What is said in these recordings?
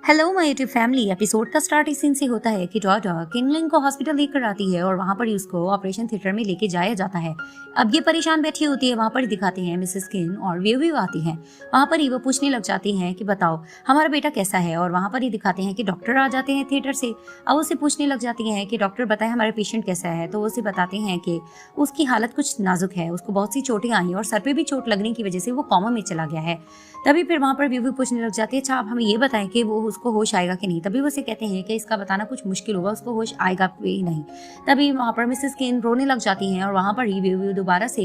Hello my YouTube family. Episode का start इस scene से होता है कि डॉटर किंगलिंग को हॉस्पिटल लेकर आती है और वहां पर ही उसको ऑपरेशन थिएटर में लेके जाया जाता है। अब ये परेशान बैठी होती है, वहां पर ही दिखाते हैं मिसेस किन और व्यू आती हैं। वहां पर ही वो पूछने लग जाती हैं कि बताओ हमारा बेटा कैसा है, और वहां पर ही दिखाते हैं कि डॉक्टर आ जाते हैं थिएटर से। अब उसे पूछने लग जाती हैं कि डॉक्टर बताए हमारा पेशेंट कैसा है, तो उसे बताते हैं कि उसकी हालत कुछ नाजुक है, उसको बहुत सी चोटें आई और सर पे भी चोट लगने की वजह से वो कोमा में चला गया है। तभी फिर वहां पर व्यू पूछने लग जाती है, अच्छा आप हमें ये बताएं कि वो उसको होश आएगा कि नहीं। तभी वो उसे कहते हैं कि इसका बताना कुछ मुश्किल होगा, उसको होश आएगा भी नहीं। तभी वहां पर मिसेस किन रोने लग जाती हैं और वहां पर ही व्यू दोबारा से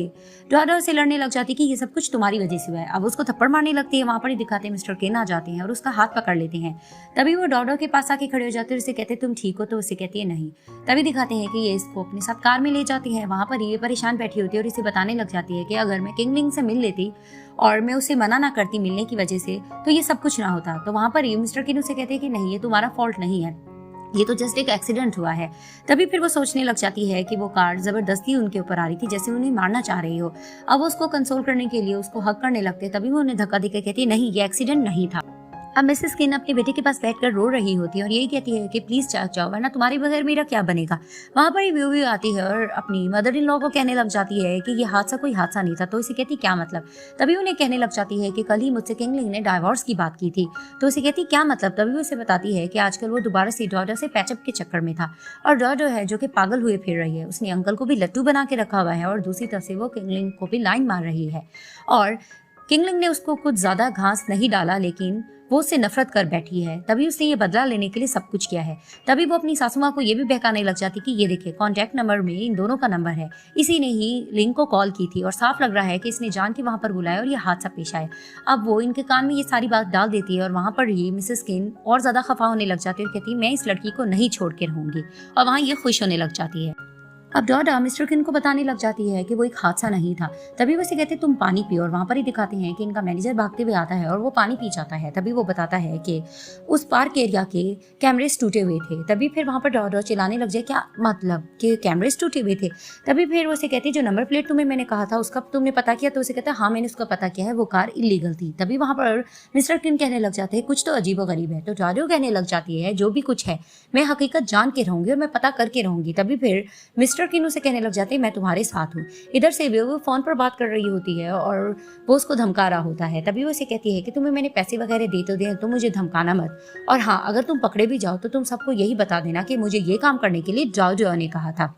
डॉटर से लड़ने लग जाती है कि ये सब कुछ तुम्हारी वजह से हुआ है। अब उसको थप्पड़ मारने लगती है। वहां पर ही दिखाते हैं मिस्टर किन आ जाते हैं और उसका हाथ पकड़ लेते हैं। तभी वो डॉटर के पास आके खड़े हो जाते हैं और उसे कहते हैं तुम ठीक हो, तो उसे कहती है नहीं। तभी दिखाते हैं कि ये इसको अपने साथ कार में ले जाती है। वहां पर ये परेशान बैठी होती है और इसे बताने लग जाती है कि अगर मैं किंगलिंग से मिल लेती और मैं उसे मना ना करती मिलने की वजह से, तो ये सब कुछ ना होता। तो वहां पर ही मिस्टर किन उसे कहते हैं कि नहीं, ये तुम्हारा फॉल्ट नहीं है, ये तो जस्ट एक एक्सीडेंट हुआ है। तभी फिर वो सोचने लग जाती है कि वो कार जबरदस्ती उनके ऊपर आ रही थी, जैसे उन्हें मारना चाह रही हो। अब वो उसको कंसोल करने के लिए उसको हक करने लगते। तभी वो उन्हें धक्का देकर कहती है नहीं, ये एक्सीडेंट नहीं था। अब मिसेस किन अपने बेटे के पास बैठकर रो रही होती है और यही कहती है कि प्लीज जाओ, वरना तुम्हारे बगैर मेरा क्या बनेगा। वहां पर ही व्यू आती है और अपनी मदर इन लॉ को कहने लग जाती है कि ये हादसा कोई हादसा नहीं था। तो इसे कहती क्या मतलब। तभी उन्हें कहने लग जाती है कि कल ही मुझसे किंगलिंग ने डाइवोर्स की बात की थी। तो उसे कहती क्या मतलब। तभी वो उसे बताती है कि आजकल वो दोबारा से डॉटर से पैचअप के चक्कर में था और डॉटर है जो कि पागल हुए फिर रही है। उसने अंकल को भी लट्टू बना के रखा हुआ है और दूसरी तरफ से वो किंगलिंग को भी लाइन मार रही है। और किंगलिंग ने उसको कुछ ज्यादा घास नहीं डाला, लेकिन वो उससे नफरत कर बैठी है। तभी उसने ये बदला लेने के लिए सब कुछ किया है। तभी वो अपनी सासू माँ को ये भी बहकाने लग जाती कि ये देखिए कॉन्टैक्ट नंबर में इन दोनों का नंबर है, इसी ने ही लिंक को कॉल की थी और साफ लग रहा है कि इसने जान के वहां पर बुलाया और ये हादसा पेश आया। अब वो इनके कान में ये सारी बात डाल देती है और वहां पर ही मिसेस किन और ज्यादा खफा होने लग जाती है और कहती है मैं इस लड़की को नहीं छोड़ के रहूंगी, और वहां ये खुश होने लग जाती है। अब डॉडा मिस्टर किन को बताने लग जाती है कि वो एक हादसा नहीं था। तभी वो उसे कहते तुम पानी पियो, और वहां पर ही दिखाते हैं कि इनका मैनेजर भागते हुए आता है और वो पानी पी जाता है। तभी वो बताता है कि उस पार्क एरिया के कैमरेज टूटे हुए थे। तभी फिर वहां पर डॉडा चिल्लाने लग जाए क्या मतलब कि कैमरेज टूटे हुए थे। तभी फिर वो उसे कहती जो नंबर प्लेट तुम्हें मैंने कहा था उसका तुमने पता किया। तो उसे कहता हाँ मैंने उसका पता किया है, वो कार इलीगल थी। तभी वहां पर मिस्टर किन कहने लग जाते हैं कुछ तो अजीबो गरीब है। तो डॉडा कहने लग जाती है जो भी कुछ है मैं हकीकत जान के रहूंगी और मैं पता करके रहूंगी। तभी फिर मिस्टर किन उसे कहने लग जाते मैं तुम्हारे साथ हूँ। इधर से वो फोन पर बात कर रही होती है और वो उसको धमका रहा होता है। तभी वो उसे कहती है कि तुम्हें मैंने पैसे वगैरह दे तो दिए, तुम मुझे धमकाना मत, और हाँ अगर तुम पकड़े भी जाओ तो तुम सबको यही बता देना कि मुझे ये काम करने के लिए जॉर्ज ने कहा था।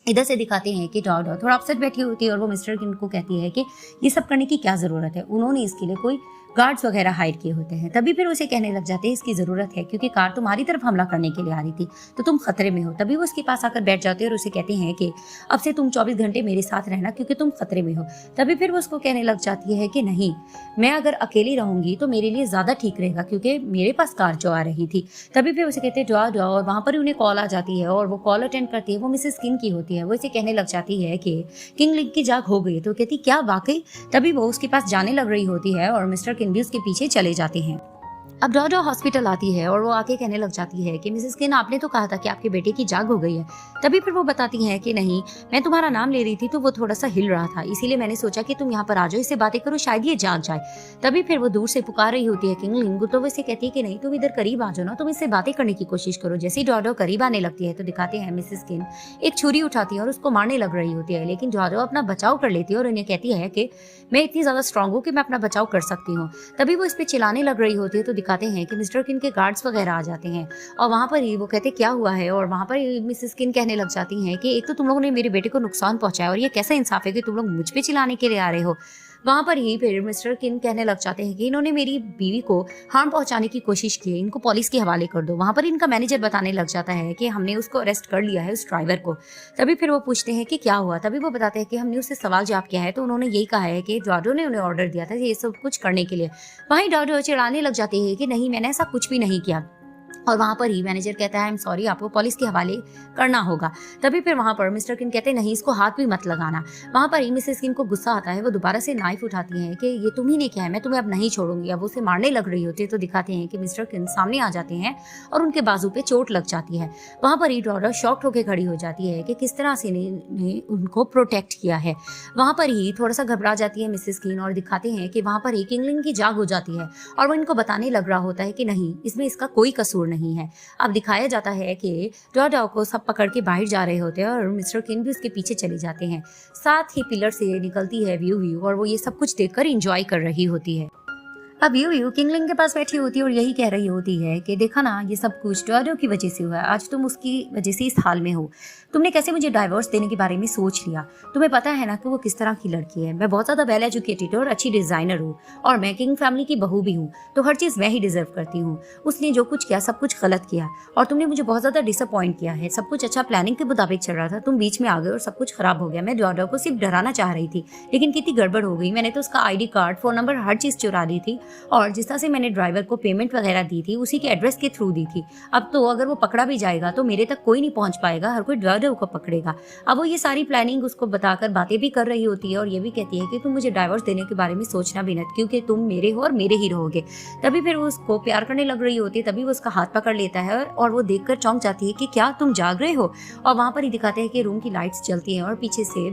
इधर से दिखाते हैं कि डॉडा थोड़ा अपसेट बैठी होती है और वो मिस्टर किन को कहती है कि ये सब करने की क्या जरूरत है, उन्होंने इसके लिए कोई गार्ड्स वगैरह हायर किए होते हैं। तभी फिर उसे कहने लग जाते हैं इसकी जरूरत है क्योंकि कार तुम्हारी तरफ हमला करने के लिए आ रही थी, तो तुम खतरे में हो। तभी वो उसके पास आकर बैठ जाते हैं और उसे कहते हैं कि अब से तुम 24 घंटे मेरे साथ रहना क्योंकि तुम खतरे में हो। तभी फिर वो उसको कहने लग जाती है कि नहीं, मैं अगर अकेली रहूंगी तो मेरे लिए ज्यादा ठीक रहेगा क्योंकि मेरे पास कार जो आ रही थी। तभी फिर उसे कहते हैं डॉ, और वहां पर उन्हें कॉल आ जाती है और वो कॉल अटेंड करती है। वो मिसेस किन की होती है। वो इसे कहने लग जाती है कि किंगलिंग की जाग हो गई। तो कहती क्या वाकई। तभी वो उसके पास जाने लग रही होती है और मिस्टर किन भी उसके पीछे चले जाते हैं। अब डॉडा हॉस्पिटल आती है और वो आके कहने लग जाती है कि मिसेस किन आपने तो कहा था कि आपके बेटे की जाग हो गई है। तभी फिर वो बताती हैं कि नहीं, मैं तुम्हारा नाम ले रही थी तो वो थोड़ा सा हिल रहा था, इसीलिए मैंने सोचा कि तुम यहाँ पर आ जाओ, इससे बातें करो, शायद ये जाग जाए। तभी फिर वो दूर से पुकार रही होती है किंगलिंग, तो वो इसे कहती है कि नहीं तुम इधर करीब आ जाओ ना, तुम इससे बातें करने की कोशिश करो। जैसे ही डॉडा करीब आने लगती है तो दिखाते हैं मिसेस किन एक छुरी उठाती है और उसको मारने लग रही होती है, लेकिन डॉडा अपना बचाव कर लेती है और उन्हें कहती है कि मैं इतनी ज्यादा स्ट्रांग हूँ कि मैं अपना बचाव कर सकती हूँ। तभी वो इस पे चिल्लाने लग रही होती है तो दिखाते हैं कि मिस्टर किन के गार्ड्स वगैरह आ जाते हैं और वहां पर ही वो कहते क्या हुआ है, और वहां पर मिसेस किन कहने लग जाती हैं कि एक तो तुम लोगों ने मेरे बेटे को नुकसान पहुंचाया और ये कैसा इंसाफ है कि तुम लोग मुझ पे चिल्लाने के लिए आ रहे हो। वहां पर ही फिर मिस्टर किन कहने लग जाते हैं कि इन्होंने मेरी बीवी को हार्म पहुंचाने की कोशिश की है, इनको पुलिस के हवाले कर दो। वहां पर इनका मैनेजर बताने लग जाता है कि हमने उसको अरेस्ट कर लिया है, उस ड्राइवर को। तभी फिर वो पूछते हैं कि क्या हुआ। तभी वो बताते हैं कि हमने उससे सवाल जवाब किया है तो उन्होंने यही कहा है कि डॉडो ने उन्हें ऑर्डर दिया था ये सब कुछ करने के लिए। वहीं डॉडो चिढ़ाने लग जाते हैं कि नहीं मैंने ऐसा कुछ भी नहीं किया। और वहाँ पर ही मैनेजर कहता है आई एम सॉरी, आपको पुलिस के हवाले करना होगा। तभी फिर वहाँ पर मिस्टर किन कहते हैं नहीं, इसको हाथ भी मत लगाना। वहाँ पर ही मिसेस किन को गुस्सा आता है, वो दोबारा से नाइफ उठाती हैं कि ये तुम ही ने किया है, मैं तुम्हें अब नहीं छोड़ूंगी। अब उसे मारने लग रही होती है तो दिखाते हैं कि मिस्टर किन सामने आ जाते हैं और उनके बाजू पे चोट लग जाती है। वहाँ पर ही डॉटर शॉक्ड होकर खड़ी हो जाती है कि किस तरह से ने उनको प्रोटेक्ट किया है। वहाँ पर ही थोड़ा सा घबरा जाती है मिसेस किन और दिखाते हैं कि वहाँ पर ही किंगलिंग की जाग हो जाती है और वो इनको बताने लग रहा होता है कि नहीं, इसमें इसका कोई कसूर नहीं है। अब दिखाया जाता है कि डॉडा को सब पकड़ के बाहर जा रहे होते हैं और मिस्टर किन भी उसके पीछे चले जाते हैं। साथ ही पिलर से निकलती है व्यू और वो ये सब कुछ देखकर एंजॉय कर रही होती है। अब व्यू किंगलिंग के पास बैठी होती है और यही कह रही होती है कि देखा ना, ये सब कुछ डॉडो की वजह से हुआ है, आज तुम उसकी वजह से इस हाल में हो। तुमने कैसे मुझे डाइवोर्स देने के बारे में सोच लिया? तुम्हें पता है ना कि वो किस तरह की लड़की है। मैं बहुत ज्यादा वेल एजुकेटेड और अच्छी डिजाइनर हूँ और मैं किंग फैमिली की बहू भी हूँ, तो हर चीज मैं ही डिजर्व करती हूँ। उसने जो कुछ किया सब कुछ गलत किया और तुमने मुझे बहुत ज्यादा डिसअपॉइंट किया है। सब कुछ अच्छा प्लानिंग के मुताबिक चल रहा था, तुम बीच में आ गए और सब कुछ खराब हो गया। मैं डॉडो को सिर्फ डराना चाह रही थी, लेकिन कितनी गड़बड़ हो गई। मैंने तो उसका ID कार्ड, फोन नंबर, हर चीज चुरा ली थी और जिस तरह से मैंने ड्राइवर को पेमेंट वगैरह दी थी उसी के एड्रेस के थ्रू दी थी। अब तो अगर वो पकड़ा भी जाएगा तो मेरे तक कोई नहीं पहुंच पाएगा, हर कोई डॉडो को पकड़ेगा। अब वो ये सारी प्लानिंग उसको बताकर बातें भी कर रही होती है और ये भी कहती है कि तुम मुझे डाइवोर्स देने के बारे में सोचना भी मत, क्योंकि तुम मेरे हो और मेरे ही रहोगे। तभी फिर वो उसको प्यार करने लग रही होती है, तभी वो उसका हाथ पकड़ लेता है और वो देखकर चौंक जाती है कि क्या तुम जाग रहे हो। और वहां पर ही दिखाते हैं कि रूम की लाइट्स जलती हैं और पीछे से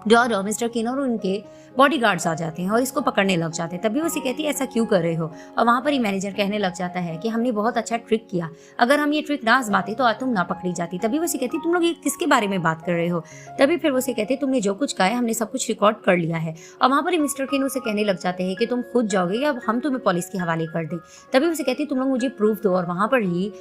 डॉडो, मिस्टर किन और उनके बॉडीगार्ड्स आ जाते हैं और इसको पकड़ने लग जाते हैं। तभी वो उसे कहती है ऐसा क्यों कर रहे हो। और वहां पर ही मैनेजर कहने लग जाता है कि हमने बहुत अच्छा ट्रिक किया, अगर हम ये ट्रिक ना आजमाते तो आज तुम ना पकड़ी जाती। तभी वो उसे कहती तुम लोग ये किसके बारे में बात कर रहे हो। तभी फिर वो उसे कहते तुमने जो कुछ कहा है हमने सब कुछ रिकॉर्ड कर लिया है। और वहां पर ही मिस्टर किन उसे कहने लग जाते हैं कि तुम खुद जाओगे या हम तुम्हें पुलिस के हवाले कर दें। तभी उसे कहती तुम लोग मुझे प्रूफ दो। और वहां पर ही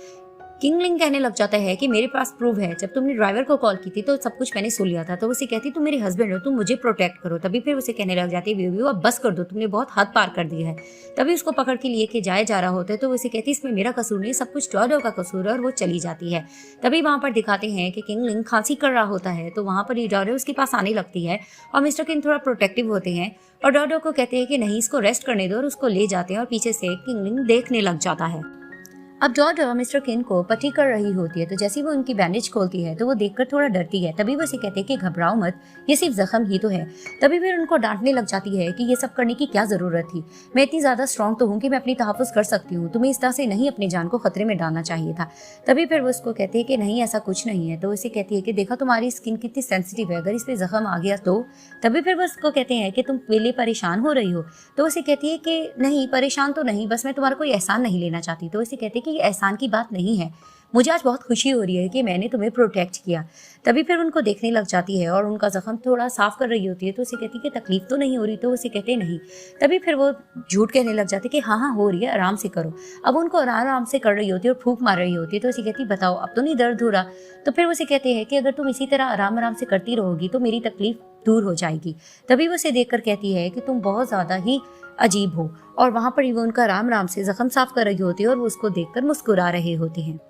किंगलिंग कहने लग जाता है कि मेरे पास प्रूफ है, जब तुमने ड्राइवर को कॉल की थी तो सब कुछ मैंने सुन लिया था। तो उसे कहती तुम मेरे हस्बैंड हो, तुम मुझे प्रोटेक्ट करो। तभी फिर उसे कहने लग जाती है व्यू अब बस कर दो, तुमने बहुत हद पार कर दिया है। तभी उसको पकड़ के लिए जाया जा रहा होता है तो उसे कहती इसमें मेरा कसूर नहीं, सब कुछ डॉडो का कसूर है और वो चली जाती है। तभी वहां पर दिखाते हैं कि किंगलिंग खांसी कर रहा होता है तो वहां पर डॉडो उसके पास आने लगती है और मिस्टर किंग थोड़ा प्रोटेक्टिव होते हैं और डॉडो को कहते हैं कि नहीं, इसको रेस्ट करने दो और उसको ले जाते हैं और पीछे से किंगलिंग देखने लग जाता है। अब डॉडो मिस्टर किन को पट्टी कर रही होती है तो जैसे वो उनकी बैंडेज खोलती है तो वो देखकर थोड़ा डरती है। तभी वो उसे कहते हैं कि घबराओ मत, ये सिर्फ जख्म ही तो है। तभी फिर उनको डांटने लग जाती है कि ये सब करने की क्या जरूरत थी, मैं इतनी ज्यादा स्ट्रांग तो हूँ कि मैं अपनी तहफ़्फ़ुज़ कर सकती हूँ, तुम्हें इस तरह से नहीं अपनी जान को खतरे में डालना चाहिए था। तभी फिर वो उसको कहते हैं कि नहीं ऐसा कुछ नहीं है। तो उसे कहती है कि देखा तुम्हारी स्किन कितनी सेंसिटिव है, अगर इस पर जख्म आ गया तो। तभी फिर वो उसको कहते हैं कि तुम पहले परेशान हो रही हो। तो उसे कहती है कि नहीं परेशान तो नहीं, बस मैं तुम्हारा कोई एहसान नहीं लेना चाहती। तो उसे कहते हैं कि ये एहसान की बात नहीं है, मुझे आज बहुत खुशी हो रही है कि मैंने तुम्हें प्रोटेक्ट किया। तभी फिर उनको देखने लग जाती है और उनका जख्म थोड़ा साफ कर रही होती है तो उसे कहती है कि तकलीफ तो नहीं हो रही। तो उसे कहते नहीं। तभी फिर वो झूठ कहने लग जाती है कि हाँ हो रही है, आराम से करो। अब उनको आराम से कर रही होती है और फूंक मार रही होती है तो उसे कहती बताओ अब तो नहीं दर्द हो रहा। तो फिर उसे कहते हैं कि अगर तुम इसी तरह आराम से करती रहोगी तो मेरी तकलीफ दूर हो जाएगी। तभी वो उसे देखकर कहती है कि तुम बहुत ज्यादा ही अजीब हो। और वहां पर ही वो उनका आराम से जख्म साफ कर रही होती है और वो उसको देखकर मुस्कुरा रहे होते हैं।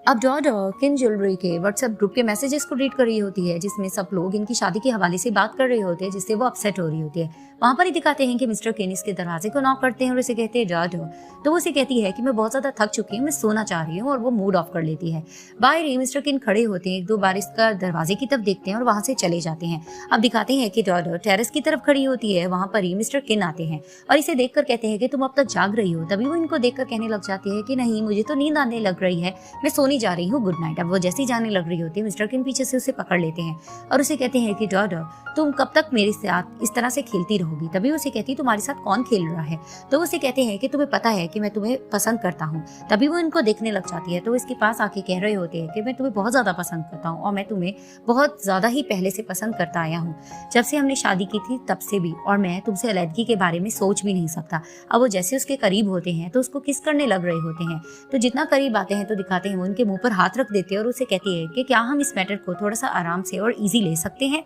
अब डॉडो किन ज्वेलरी के व्हाट्सएप ग्रुप के मैसेजेस को रीड कर रही होती है जिसमें सब लोग इनकी शादी के हवाले से बात कर रहे होते हैं, जिससे वो अपसेट हो रही होती है। वहां पर ही दिखाते हैं कि मिस्टर किन इसके दरवाजे को नॉक करते हैं और उसे कहते हैं डॉडो। तो वो उसे कहती है कि मैं बहुत ज्यादा थक चुकी हूँ, मैं सोना चाह रही हूँ और वो मूड ऑफ कर लेती है। बाहर ही मिस्टर किन खड़े होते हैं, एक दो बार इसका दरवाजे की तरफ देखते हैं और वहां से चले जाते हैं। अब दिखाते हैं कि डॉडो टेरेस की तरफ खड़ी होती है, वहां पर ही मिस्टर किन आते हैं और इसे देखकर कहते हैं कि तुम अब तक जाग रही हो। तभी वो इनको देखकर कहने लग जाती है कि नहीं मुझे तो नींद आने लग रही है, मैं सोने जा रही हूँ, गुड नाइट। अब वो जैसे ही जाने लग रही होती है मिस्टर किन पीछे से उसे पकड़ लेते हैं और उसे कहते हैं कि डॉडो तुम कब तक मेरे साथ इस तरह से खेलती रहोगी। तभी उसे कहती तुम्हारे साथ कौन खेल रहा है। तो उसे कहते हैं कि तुम्हें पता है कि मैं तुम्हें पसंद करता हूँ। तभी वो इनको देखने लग जाती है तो इसके पास आके कह रहे होते हैं कि मैं तुम्हें बहुत ज्यादा पसंद करता हूँ और मैं तुम्हें बहुत ज्यादा ही पहले से पसंद करता आया हूँ, जब से हमने शादी की थी तब से भी, और मैं तुमसे अलग के बारे में सोच भी नहीं सकता। अब वो जैसे उसके करीब होते हैं तो उसको किस करने लग रहे होते हैं। तो जितना करीब आते हैं तो दिखाते हैं वो उनके मुंह पर हाथ रख देते हैं और उसे कहती है कि क्या हम इस मैटर को थोड़ा सा आराम से और इजी ले सकते हैं।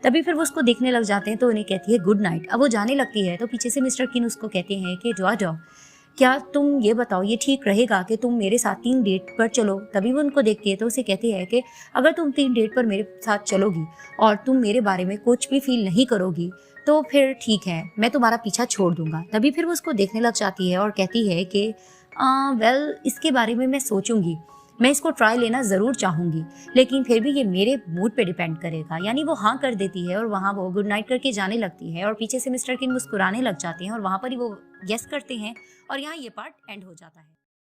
तभी फिर वो उसको देखने लग जाते हैं तो उन्हें कहती है गुड नाइट। अब वो जाने लगती है तो पीछे से मिस्टर किन उसको कहते हैं कि डॉडो क्या तुम ये बताओ ये ठीक रहेगा कि तुम मेरे साथ 3 डेट पर चलो। तभी वो उनको देखती है तो उसे कहती है कि अगर तुम 3 डेट पर मेरे साथ चलोगी और तुम मेरे बारे में कुछ भी फील नहीं करोगी तो फिर ठीक है, मैं तुम्हारा पीछा छोड़ दूंगा। तभी फिर वो उसको देखने लग जाती है और कहती है कि वेल इसके बारे में मैं सोचूंगी, मैं इसको ट्राई लेना ज़रूर चाहूँगी, लेकिन फिर भी ये मेरे मूड पे डिपेंड करेगा। यानी वो हाँ कर देती है और वहाँ वो गुड नाइट करके जाने लगती है और पीछे से मिस्टर किन मुस्कुराने लग जाते हैं और वहाँ पर ही वो यस करते हैं और यहाँ ये पार्ट एंड हो जाता है।